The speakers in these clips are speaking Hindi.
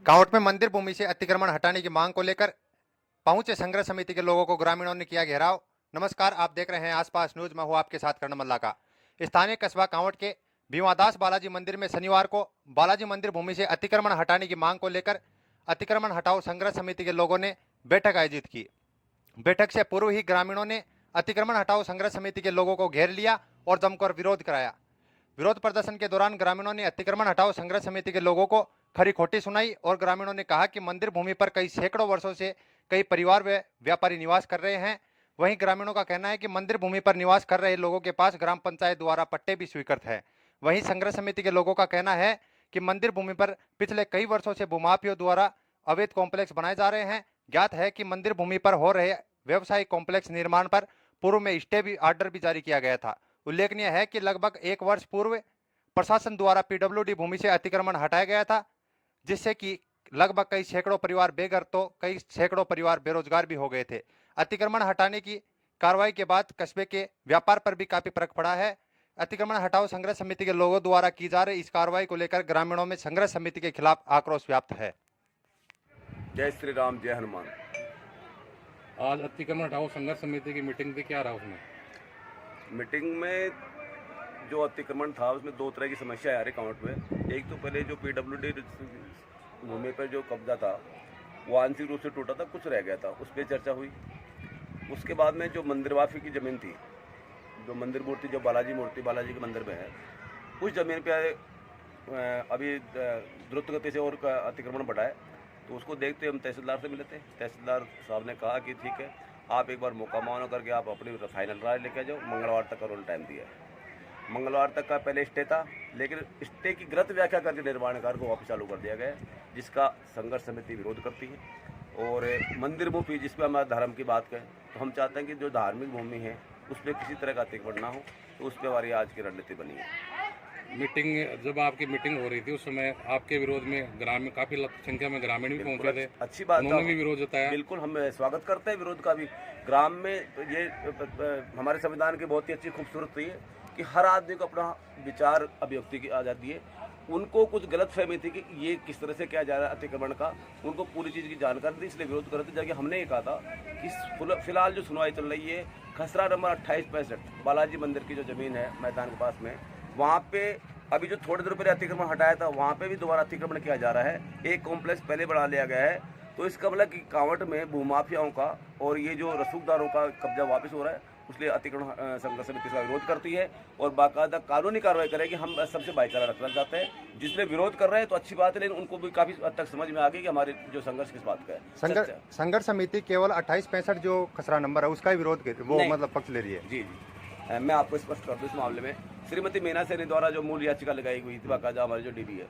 कांवट में मंदिर भूमि से अतिक्रमण हटाने की मांग को लेकर पहुंचे संघर्ष समिति के लोगों को ग्रामीणों ने किया घेराव। नमस्कार, आप देख रहे हैं आसपास न्यूज। मैं हूं आपके साथ कर्ण मल्लाका। स्थानीय कस्बा कांवट के भीमादास बालाजी मंदिर में शनिवार को बालाजी मंदिर भूमि से अतिक्रमण हटाने की मांग को लेकर अतिक्रमण हटाओ संघर्ष समिति के लोगों ने बैठक आयोजित की। बैठक से पूर्व ही ग्रामीणों ने अतिक्रमण हटाओ संघर्ष समिति के लोगों को घेर लिया और जमकर विरोध कराया। विरोध प्रदर्शन के दौरान ग्रामीणों ने अतिक्रमण हटाओ संघर्ष समिति के लोगों को खरी खोटी सुनाई और ग्रामीणों ने कहा कि मंदिर भूमि पर कई सैकड़ों वर्षों से कई परिवार व व्यापारी निवास कर रहे हैं। वहीं ग्रामीणों का कहना है कि मंदिर भूमि पर निवास कर रहे लोगों के पास ग्राम पंचायत द्वारा पट्टे भी स्वीकृत है। वहीं संघर्ष समिति के लोगों का कहना है कि मंदिर भूमि पर पिछले कई वर्षों से भूमाफियों द्वारा अवैध कॉम्प्लेक्स बनाए जा रहे हैं। ज्ञात है कि मंदिर भूमि पर हो रहे व्यवसायिक कॉम्प्लेक्स निर्माण पर पूर्व में स्टे भी ऑर्डर भी जारी किया गया था। उल्लेखनीय है कि लगभग 1 वर्ष पूर्व प्रशासन द्वारा पीडब्ल्यूडी भूमि से अतिक्रमण हटाया गया था, जिससे कि लगभग कई सैकड़ों परिवार बेघर तो कई सैकड़ों परिवार बेरोजगार भी हो गए थे। अतिक्रमण हटाने की कार्रवाई के बाद कस्बे के व्यापार पर भी काफी फर्क पड़ा है। अतिक्रमण हटाओ संघर्ष समिति के लोगों द्वारा की जा रही इस कार्रवाई को लेकर ग्रामीणों में संघर्ष समिति के खिलाफ आक्रोश व्याप्त है। जय श्री राम, जय हनुमान। आज अतिक्रमण हटाओ संघर्ष समिति की मीटिंग थी, क्या रहा उसमें? मीटिंग में जो अतिक्रमण था उसमें 2 तरह की समस्या आ रही काउंट में। एक तो पहले जो पीडब्ल्यूडी भूमि पर जो कब्जा था वो आंशिक रूप से टूटा था, कुछ रह गया था, उस पर चर्चा हुई। उसके बाद में जो मंदिरवासी की ज़मीन थी, जो मंदिर मूर्ति जो बालाजी के मंदिर में है, उस ज़मीन पर अभी द्रुत गति से और अतिक्रमण बढ़ा है। तो उसको देखते हम तहसीलदार से मिले थे। तहसीलदार साहब ने कहा कि ठीक है, आप एक बार मौका मानो करके आप अपनी फाइनल राय लेके आ जाओ। मंगलवार तक का उन्होंने टाइम दिया है। मंगलवार तक का पहले स्टे था, लेकिन स्टे की गलत व्याख्या करके निर्माण कार्य को वापस चालू कर दिया गया है, जिसका संघर्ष समिति विरोध करती है। और मंदिर भूमि जिस पर हमारे धर्म की बात करें तो हम चाहते हैं कि जो धार्मिक भूमि है उस पर किसी तरह का अतिक्रमण ना हो, तो उस पर हमारी आज की रणनीति बनी है। मीटिंग जब आपकी मीटिंग हो रही थी उस समय आपके विरोध में ग्रामीण काफी संख्या में ग्रामीण भी पहुंचे थे। अच्छी बात, उन्होंने भी विरोध जताया। बिल्कुल, हम स्वागत करते हैं विरोध का भी। ग्राम में ये हमारे संविधान की बहुत ही अच्छी खूबसूरती है कि हर आदमी को अपना विचार अभिव्यक्ति की आज़ादी है। उनको कुछ गलत फहमी थी कि ये किस तरह से किया जा रहा है अतिक्रमण का, उनको पूरी चीज़ की जानकारी थी, इसलिए विरोध कर रहे थे। जबकि हमने ये कहा था कि फिलहाल जो सुनवाई चल रही है खसरा नंबर 2865 बालाजी मंदिर की जो ज़मीन है मैदान के पास में, वहाँ पे अभी जो थोड़ी देर पहले अतिक्रमण हटाया था वहाँ पे भी दोबारा अतिक्रमण किया जा रहा है। एक कॉम्प्लेक्स पहले बढ़ा लिया गया है। तो इसका मतलब कि कांवट में भूमाफियाओं का और ये जो रसूखदारों का कब्जा वापस हो रहा है, इसलिए अतिक्रमण संघर्ष समिति का विरोध करती है और बाकायदा कानूनी कार्रवाई करेगी। हम सबसे भाईचारा रखना चाहते हैं। जिसने विरोध कर रहे हैं तो अच्छी बात है, लेकिन उनको भी काफ़ी हद तक समझ में आ गई कि हमारे जो संघर्ष किस बात का है। संघर्ष समिति केवल 2865 जो खसरा नंबर है उसका ही विरोध वो मतलब पक्ष ले रही है। जी, मैं आपको स्पष्ट कर दूँ, इस मामले में श्रीमती मीना सेनी द्वारा जो मूल याचिका लगाई हुई थी, बाकायदा हमारी जो डीबी है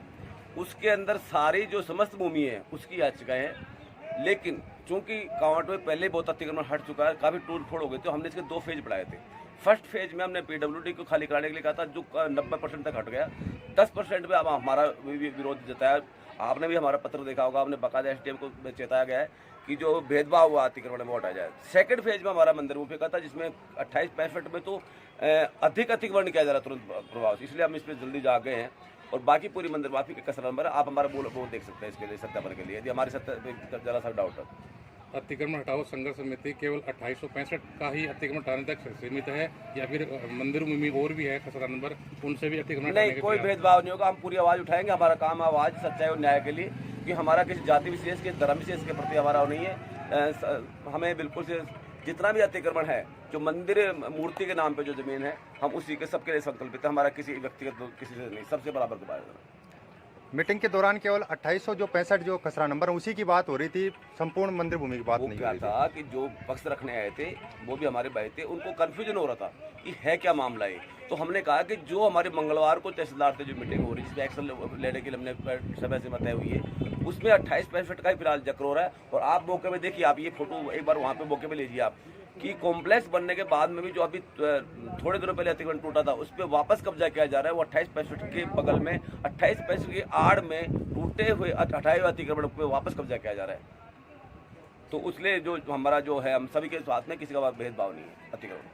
उसके अंदर सारी जो समस्त भूमि है उसकी याचिकाएं हैं। लेकिन चूंकि कांवट में पहले बहुत अतिक्रमण हट चुका है, काफ़ी टूट फोड़ हो गए, तो हमने इसके 2 फेज बढ़ाए थे। फर्स्ट फेज में हमने पीडब्ल्यूडी को खाली कराने के लिए कहा था, जो 90% तक हट गया। 10% में अब हमारा विरोध जताया। आपने भी हमारा पत्र देखा होगा, आपने बाकायदा एसडीएम को चेताया गया है कि जो भेदभाव हुआ अतिक्रमण में हटाया जाए। सेकंड फेज में हमारा मंदिर भूमि का था, जिसमें 2865 में तो अधिक अतिक्रमण किया जा रहा तुरंत प्रभाव से, इसलिए हम इस पर जल्दी जा गए हैं। और बाकी पूरी मंदिर माफी के कसरा नंबर आप हमारा वो देख सकते हैं इसके लिए सत्यापन के लिए, यदि हमारे जरा सा डाउट है। अतिक्रमण हटाओ संघर्ष समिति केवल 2865 का ही अतिक्रमण हटाने तक सीमित है या फिर मंदिर भूमि और भी है खसरा नंबर, उनसे भी अतिक्रमण? नहीं, कोई भेदभाव नहीं होगा। हम पूरी आवाज़ उठाएंगे। हमारा काम है आवाज़ सच्चाई और न्याय के लिए, कि हमारा किसी जाति विशेष के धर्म विशेष के प्रति हमारा नहीं है। हमें बिल्कुल से जितना भी अतिक्रमण है जो मंदिर मूर्ति के नाम पे जो ज़मीन है, हम उसी के सबके लिए संकल्पित है। हमारा किसी व्यक्तिगत किसी से नहीं, सबसे बराबर के बारे में। मीटिंग के दौरान केवल 2865 जो खसरा नंबर उसी की बात हो रही थी, संपूर्ण मंदिर भूमि की बात नहीं हो रही थी। था कि जो पक्ष रखने आए थे वो भी हमारे भाई थे, उनको कन्फ्यूजन हो रहा था कि है क्या मामला है। तो हमने कहा कि जो हमारे मंगलवार को तहसीलदार से जो मीटिंग हो रही है, जिसमें एक्शन लेने के लिए हमने समय सीमा तय हुई है, उसमें 2865 का ही फिलहाल जिक्र हो रहा है। और आप मौके पर देखिए, आप ये फोटो एक बार वहाँ पे मौके पे लीजिए आप, कि कॉम्प्लेक्स बनने के बाद में भी जो अभी थोड़े दिनों पहले अतिक्रमण टूटा था उस पर वापस कब्जा किया जा रहा है। वो 2865 के बगल में 2865 की आड़ में टूटे हुए हटाए हुए अतिक्रमण पे वापस कब्जा किया जा रहा है। तो उसलिए जो हमारा जो है, हम सभी के साथ में किसी का भेदभाव नहीं है अतिक्रमण।